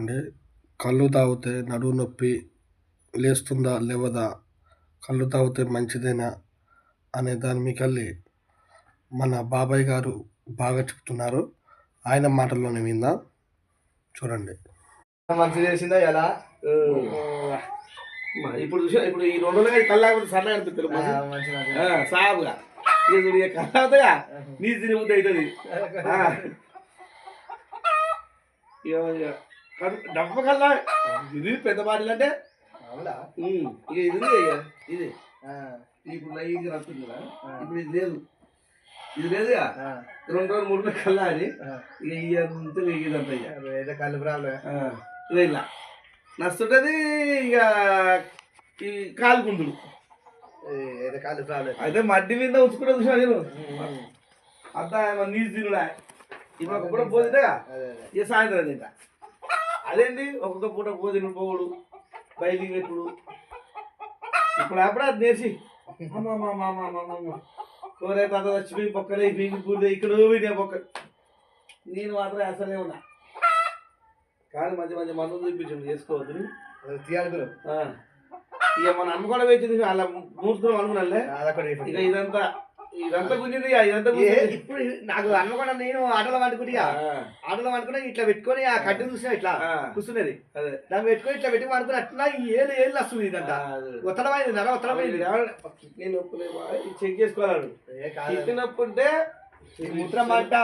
అండి. కళ్ళు తాగితే నడుము నొప్పి లేస్తుందా లేవదా, కళ్ళు తాగితే మంచిదేనా అనే దాని మీకెళ్ళి మన బాబాయ్ గారు బాగా చెప్తున్నారు. ఆయన మాటల్లోనే విందాం, చూడండి. మంచిగా చేసిందా ఎలా ఇప్పుడు చూసా, ఇప్పుడు ఈ 2 రోజులుగా కళ్ళు లేకపోతే సరళ అనిపిస్తుంది సాగుగా కళ్ళు అవుతాయా నీ తిని బుద్ధి అవుతుంది. డబ్బ కల్లా ఇది పెద్ద బాటిల్ అంటే ఇక ఇది ఇప్పుడు లైట్ వస్తుంది కదా. ఇప్పుడు ఇది లేదు, ఇది లేదుగా 2 రోజులు 3 రోజులు కల్లా అని ఇక ఇదంతా ఇదంతా ఇక కళ్ళు ప్రాబ్లం ఇక ఇలా నచ్చుంటుంది. ఇక ఈ కాలు గుంతులు కళ్ళు ప్రాబ్లం అయితే మడ్డి మీద ఉంచుకుంటే చూసా నేను అంతా నీళ్ళు తినుడా. ఇప్పుడు ఒక పూట పోతుంటేగా ఇక సాయంత్రం తింటా. అదేంటి ఒక్కొక్క పూట పోదిన పోవుడు బయటికి పెట్టుడు. ఇప్పుడు అప్పుడే అది నేర్చి కోరే తాత చచ్చిపోయి పొక్కలే పీకి పూర్తి ఇక్కడ పోయినా పొక్క. నేను మాత్రం అసలే ఉన్నా కానీ మంచి మంచి మందులు చూపించండి చేసుకోవద్దు తీయాలి. ఇక మన అమ్ముకోవడం వేసింది అలా మూసుకున్నాం అనుకున్నాలే. ఇక ఇదంతా గుంజింది. ఇదంతా ఇప్పుడు నాకు అనుకోండి, నేను ఆటోలో వండుకుంటా ఇట్లా పెట్టుకొని ఆ కట్టు చూసినా ఇట్లా కూర్చున్నది. అదే దాన్ని పెట్టుకొని ఇట్లా పెట్టి వండుకుని అట్లా ఏళ్ళు ఏళ్ళు వస్తుంది. ఇదంతా ఒత్తడమైంది, నర ఒత్తడమైంది. నేను చెక్ చేసుకోవాలి. తిప్పినప్పుడు ఉంటే ముద్ర మంట,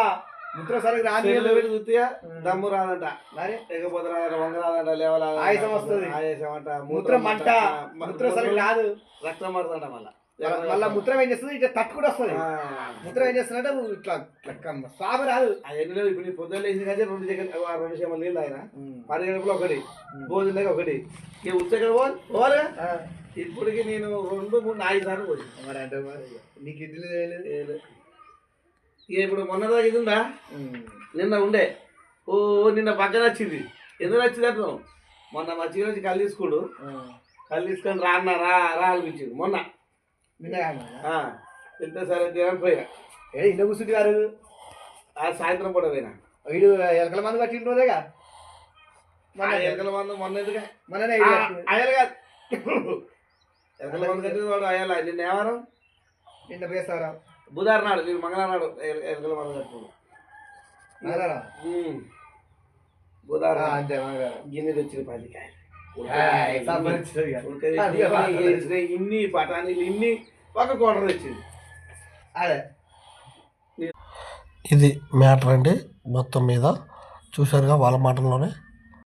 ముద్ర సరిగ్గా రాని చూతియా దమ్ము రాదంట, లేకపోతే రాదంట, వంగ రాదంట, లేవరాదంట, ఆయాసం వస్తుంది, ఆయాసం అంట, ముద్ర మంట, ముద్ర సరిగ్గా రాదు, రక్తం పడుతుంట. మళ్ళీ ముద్రం ఏం చేస్తుంది, ఇట్లా తట్టు కూడా వస్తుంది. ముద్రం ఏం చేస్తుందంటే ఇట్లా స్వామి రాదు. అవన్నీ ఇప్పుడు పొద్దున్న లేచిన కానీ 2 సేమలు నీళ్ళు ఆయన 10 గంటలు ఒకటి భోజనం ఒకటి ఇక ఉచ్చగా పోవాలి. ఇప్పటికి నేను 2, 3, 5 సార్లు పోయి మరి అంటే నీకు ఇడ్లీ ఇక ఇప్పుడు మొన్న దాకా ఇది ఉందా, నిన్న ఉండే నిన్న పక్కన వచ్చింది. ఎందుకు వచ్చింది అంటున్నాం, మొన్న మా చీర వచ్చి కళ్ళు తీసుకోడు, కళ్ళు తీసుకొని రా అనిపించింది. మొన్న ఎంత సరే తినని పోయినా ఇల్లు కూర్చుంది గారు. సాయంత్రం పూట పోయినా. వీడు ఎలకల మందు కట్టిన రోజేగా, ఎలకల మందు మొన్న ఎందుకు మొన్ననే అయ్యాలి కాదు, ఎలకల మందు కట్టిన వాడు అయ్యాల. నిన్న ఏమనం నిన్న వేస్తారా బుధవారం నాడు, నేను మంగళవారం నాడు ఎలకల మందు కట్టుకున్నాను. బుధవారం అంతే గిన్నె తెచ్చిన 10 కాయలు ఇన్ని పటానీలు ఇన్ని ఒక కోటర్ తెచ్చింది. అదే ఇది మ్యాటర్ అండి. మొత్తం మీద చూసారుగా వాళ్ళ మాటల్లోనే.